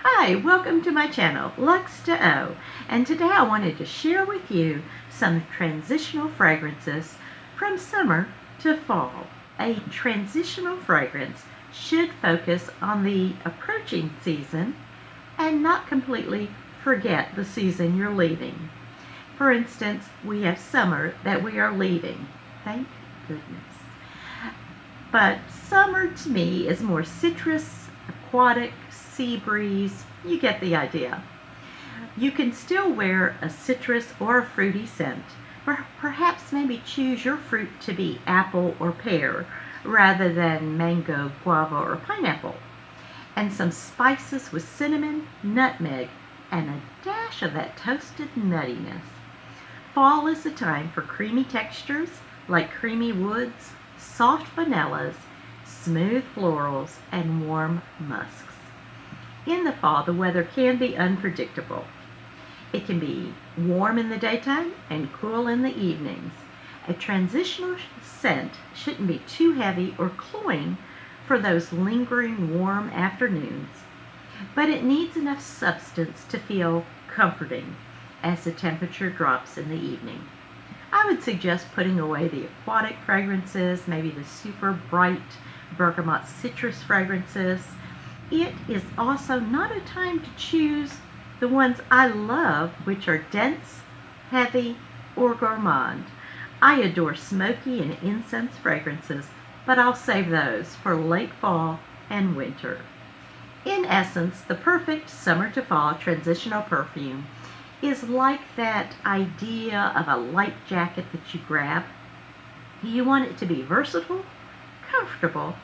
Hi, welcome to my channel, Lux to O, and today I wanted to share with you some transitional fragrances from summer to fall. A transitional fragrance should focus on the approaching season and not completely forget the season you're leaving. For instance, we have summer that we are leaving. Thank goodness. But summer to me is more citrus, aquatic, sea breeze. You get the idea. You can still wear a citrus or a fruity scent, or perhaps maybe choose your fruit to be apple or pear rather than mango, guava, or pineapple. And some spices with cinnamon, nutmeg, and a dash of that toasted nuttiness. Fall is the time for creamy textures like creamy woods, soft vanillas, smooth florals, and warm musks. In the fall, the weather can be unpredictable. It can be warm in the daytime and cool in the evenings. A transitional scent shouldn't be too heavy or cloying for those lingering warm afternoons, but it needs enough substance to feel comforting as the temperature drops in the evening. I would suggest putting away the aquatic fragrances, maybe the super bright bergamot citrus fragrances. It is also not a time to choose the ones I love, which are dense, heavy, or gourmand. I adore smoky and incense fragrances, but I'll save those for late fall and winter. In essence, the perfect summer to fall transitional perfume is like that idea of a light jacket that you grab. You want it to be versatile, comfortable,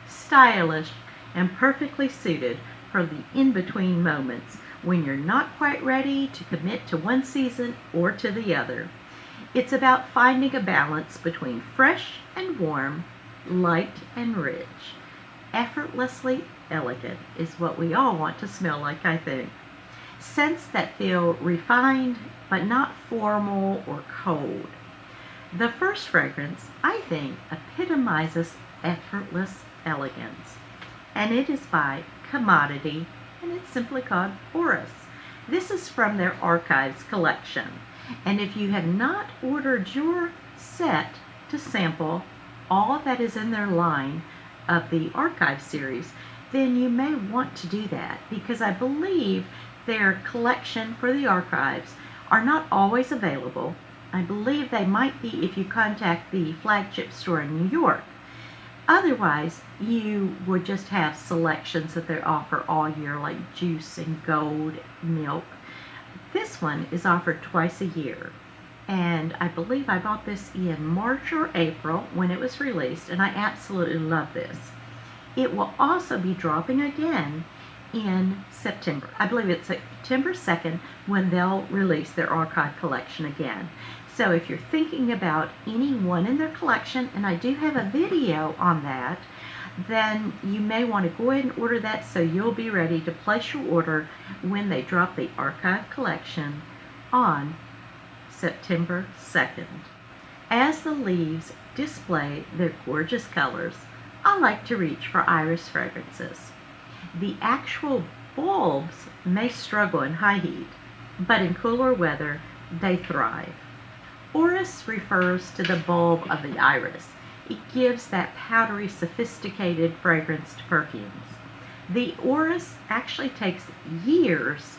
stylish, and perfectly suited for the in-between moments when you're not quite ready to commit to one season or to the other. It's about finding a balance between fresh and warm, light and rich. Effortlessly elegant is what we all want to smell like, I think. Scents that feel refined but not formal or cold. The first fragrance, I think, epitomizes effortless elegance, and it is by Commodity, and it's simply called Orris. This is from their Archives collection, and if you have not ordered your set to sample all that is in their line of the Archive series, then you may want to do that, because I believe their collection for the Archives are not always available. I believe they might be if you contact the flagship store in New York. Otherwise, you would just have selections that they offer all year, like juice and gold, milk. This one is offered twice a year, and I believe I bought this in March or April when it was released, and I absolutely love this. It will also be dropping again in September. I believe it's September 2nd when they'll release their archive collection again. So if you're thinking about any one in their collection, and I do have a video on that, then you may want to go ahead and order that so you'll be ready to place your order when they drop the archive collection on September 2nd. As the leaves display their gorgeous colors, I like to reach for iris fragrances. The actual bulbs may struggle in high heat, but in cooler weather, they thrive. Orris refers to the bulb of the iris. It gives that powdery, sophisticated fragrance to perfumes. The Orris actually takes years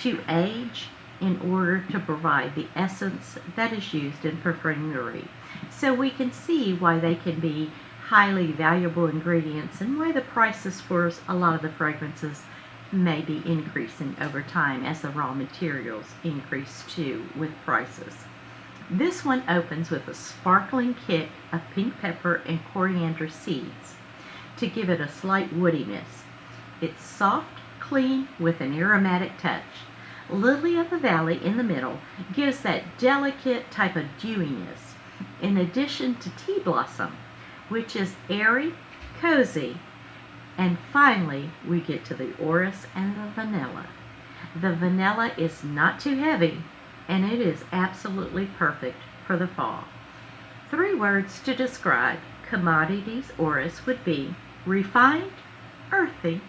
to age in order to provide the essence that is used in perfumery. So we can see why they can be highly valuable ingredients and why the prices for a lot of the fragrances may be increasing over time as the raw materials increase too with prices. This one opens with a sparkling kick of pink pepper and coriander seeds to give it a slight woodiness. It's soft, clean, with an aromatic touch. Lily of the Valley in the middle gives that delicate type of dewiness, in addition to tea blossom, which is airy, cozy, and finally we get to the Orris and the vanilla. The vanilla is not too heavy, and it is absolutely perfect for the fall. 3 words to describe Commodity's Orris would be refined, earthy,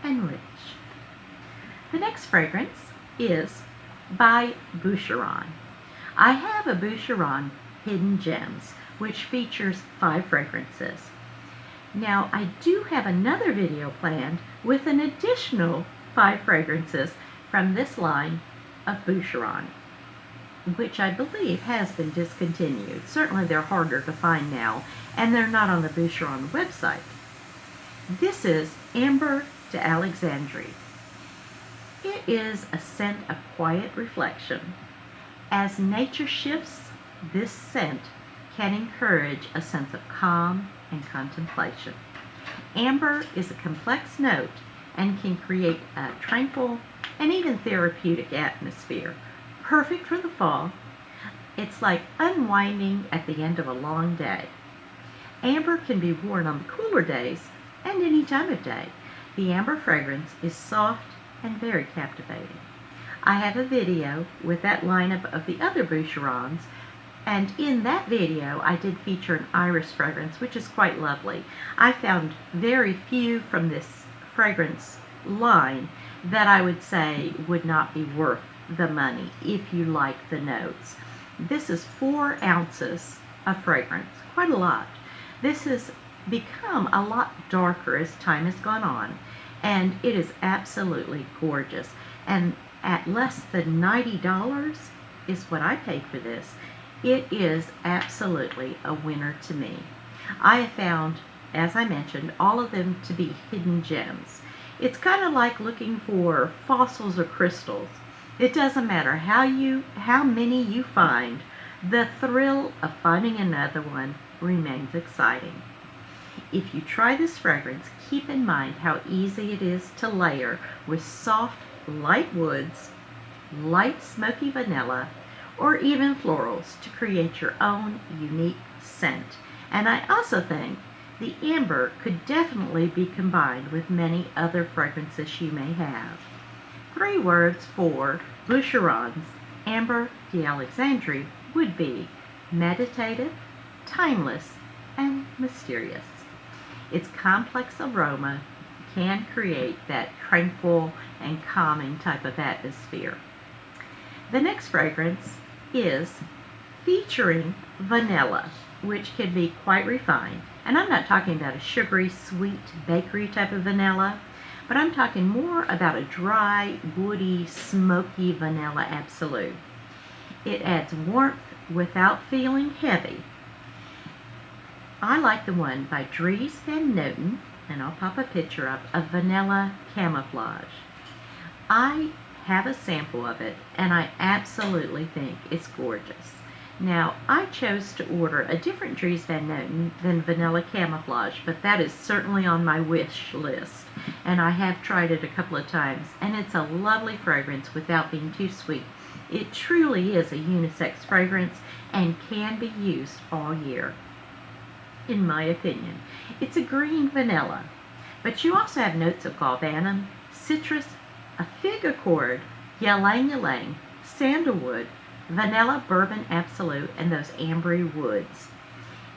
and rich. The next fragrance is by Boucheron. I have a Boucheron Hidden Gems, which features 5 fragrances. Now, I do have another video planned with an additional 5 fragrances from this line of Boucheron, which I believe has been discontinued. Certainly they're harder to find now, and they're not on the Boucheron website. This is Ambre d'Alexandrie. It is a scent of quiet reflection. As nature shifts, this scent can encourage a sense of calm and contemplation. Amber is a complex note and can create a tranquil and even therapeutic atmosphere, perfect for the fall. It's like unwinding at the end of a long day. Amber can be worn on the cooler days and any time of day. The amber fragrance is soft and very captivating. I have a video with that lineup of the other Boucherons, and in that video I did feature an iris fragrance, which is quite lovely. I found very few from this fragrance line that I would say would not be worth the money if you like the notes. This is 4 ounces of fragrance, quite a lot. This has become a lot darker as time has gone on, and it is absolutely gorgeous. And at less than $90 is what I paid for this. It is absolutely a winner to me. I have found, as I mentioned, all of them to be hidden gems. It's kind of like looking for fossils or crystals. It doesn't matter how many you find, the thrill of finding another one remains exciting. If you try this fragrance, keep in mind how easy it is to layer with soft, light woods, light smoky vanilla, or even florals to create your own unique scent. And I also think the amber could definitely be combined with many other fragrances you may have. 3 words for Boucheron's Ambre d'Alexandrie would be meditative, timeless, and mysterious. Its complex aroma can create that tranquil and calming type of atmosphere. The next fragrance is featuring vanilla, which can be quite refined. And I'm not talking about a sugary, sweet, bakery type of vanilla, but I'm talking more about a dry, woody, smoky vanilla absolute. It adds warmth without feeling heavy. I like the one by Dries Van Noten, and I'll pop a picture up, of Vanilla Camophlague. I have a sample of it, and I absolutely think it's gorgeous. Now, I chose to order a different Dries Van Noten than Vanilla Camophlague, but that is certainly on my wish list, and I have tried it a couple of times, and it's a lovely fragrance without being too sweet. It truly is a unisex fragrance and can be used all year, in my opinion. It's a green vanilla, but you also have notes of galbanum, citrus, a fig accord, ylang ylang, sandalwood, vanilla bourbon absolute, and those ambery woods.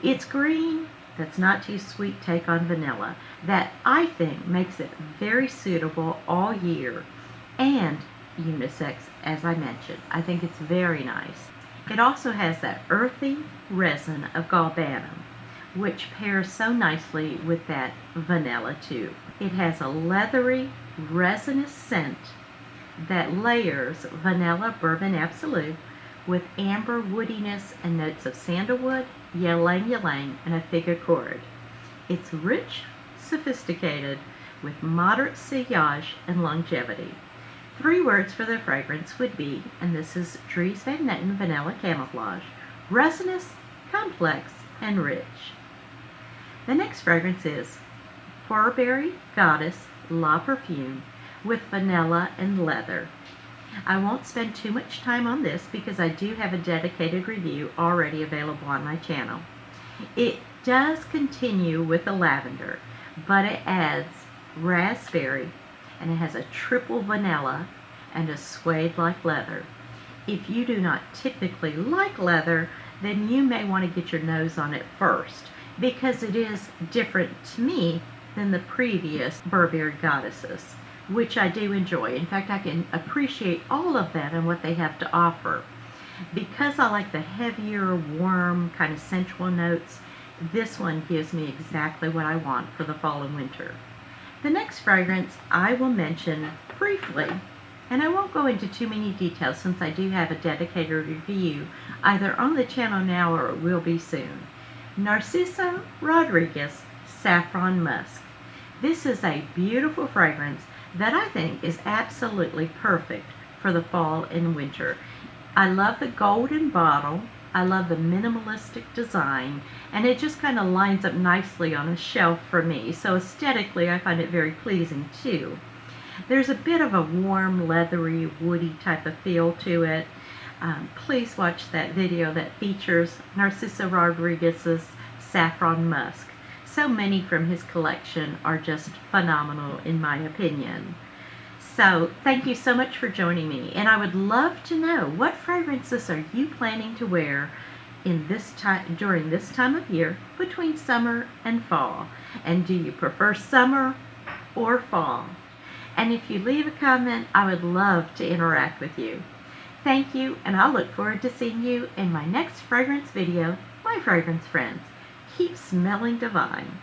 It's green that's not too sweet take on vanilla that I think makes it very suitable all year and unisex, as I mentioned. I think it's very nice. It also has that earthy resin of galbanum, which pairs so nicely with that vanilla too. It has a leathery, resinous scent that layers vanilla bourbon absolute with amber woodiness and notes of sandalwood, ylang ylang, and a fig accord. It's rich, sophisticated, with moderate sillage and longevity. 3 words for the fragrance would be, and this is Dries Van Noten Vanilla Camophlague, resinous, complex, and rich. The next fragrance is Burberry Goddess La Parfume with vanilla and leather. I won't spend too much time on this because I do have a dedicated review already available on my channel. It does continue with the lavender, but it adds raspberry, and it has a triple vanilla and a suede-like leather. If you do not typically like leather, then you may want to get your nose on it first, because it is different to me than the previous Burberry Goddesses. which I do enjoy. In fact, I can appreciate all of that and what they have to offer. Because I like the heavier, warm, kind of sensual notes, this one gives me exactly what I want for the fall and winter. The next fragrance I will mention briefly, and I won't go into too many details since I do have a dedicated review either on the channel now or it will be soon. Narciso Rodriguez Saffron Musk. This is a beautiful fragrance that I think is absolutely perfect for the fall and winter. I love the golden bottle. I love the minimalistic design, and it just kind of lines up nicely on a shelf for me. So aesthetically, I find it very pleasing too. There's a bit of a warm, leathery, woody type of feel to it. Please watch that video that features Narciso Rodriguez's Saffron Musk. So many from his collection are just phenomenal in my opinion. So thank you so much for joining me, and I would love to know what fragrances are you planning to wear during this time of year between summer and fall, and do you prefer summer or fall? And if you leave a comment, I would love to interact with you. Thank you, and I'll look forward to seeing you in my next fragrance video. My fragrance friends, keep smelling divine.